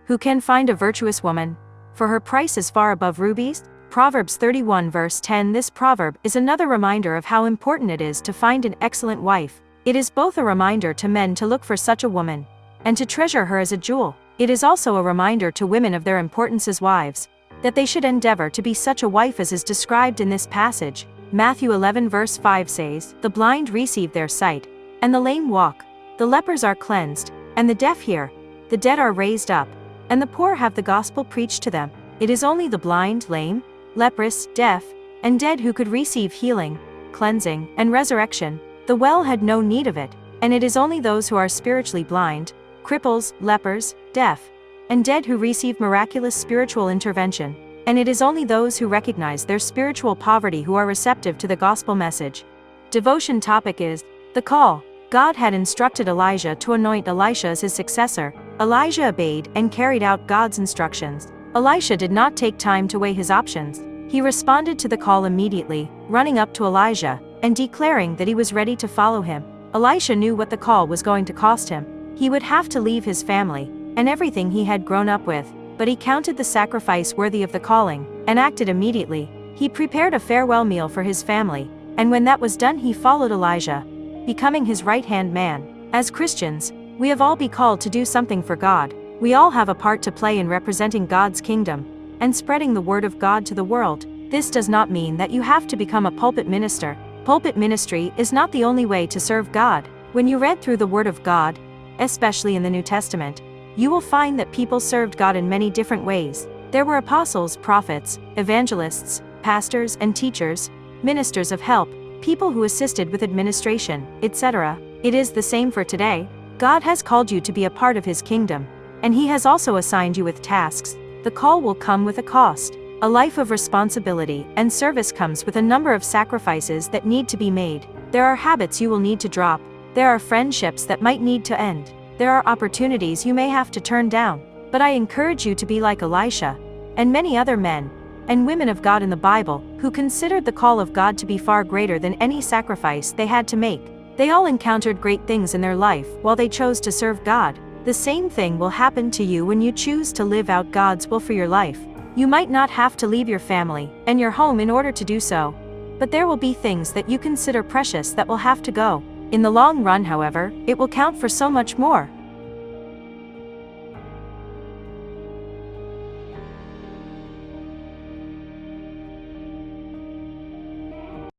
Who can find a virtuous woman? For her price is far above rubies. Proverbs 31 verse 10. This proverb is another reminder of how important it is to find an excellent wife. It is both a reminder to men to look for such a woman, and to treasure her as a jewel. It is also a reminder to women of their importance as wives, that they should endeavor to be such a wife as is described in this passage. Matthew 11 verse 5 says, "The blind receive their sight, and the lame walk. The lepers are cleansed, and the deaf hear. The dead are raised up, and the poor have the gospel preached to them." It is only the blind, lame, leprous, deaf, and dead who could receive healing, cleansing, and resurrection. The well had no need of it, and it is only those who are spiritually blind, cripples, lepers, deaf, and dead who receive miraculous spiritual intervention. And it is only those who recognize their spiritual poverty who are receptive to the gospel message. Devotion topic is the call. God had instructed Elijah to anoint Elisha as his successor. Elijah obeyed and carried out God's instructions. Elisha did not take time to weigh his options. He responded to the call immediately, running up to Elijah and declaring that he was ready to follow him. Elisha knew what the call was going to cost him. He would have to leave his family and everything he had grown up with, but he counted the sacrifice worthy of the calling and acted immediately. He prepared a farewell meal for his family, and when that was done he followed Elijah, becoming his right-hand man. As Christians, we have all been called to do something for God. We all have a part to play in representing God's kingdom and spreading the word of God to the world. This does not mean that you have to become a pulpit minister. Pulpit ministry is not the only way to serve God. When you read through the word of God, especially in the New Testament, you will find that people served God in many different ways. There were apostles, prophets, evangelists, pastors and teachers, ministers of help, people who assisted with administration, etc. It is the same for today. God has called you to be a part of His kingdom, and He has also assigned you with tasks. The call will come with a cost. A life of responsibility and service comes with a number of sacrifices that need to be made. There are habits you will need to drop. There are friendships that might need to end. There are opportunities you may have to turn down. But I encourage you to be like Elisha and many other men and women of God in the Bible who considered the call of God to be far greater than any sacrifice they had to make. They all encountered great things in their life while they chose to serve God. The same thing will happen to you when you choose to live out God's will for your life. You might not have to leave your family and your home in order to do so, but there will be things that you consider precious that will have to go. In the long run, however, it will count for so much more.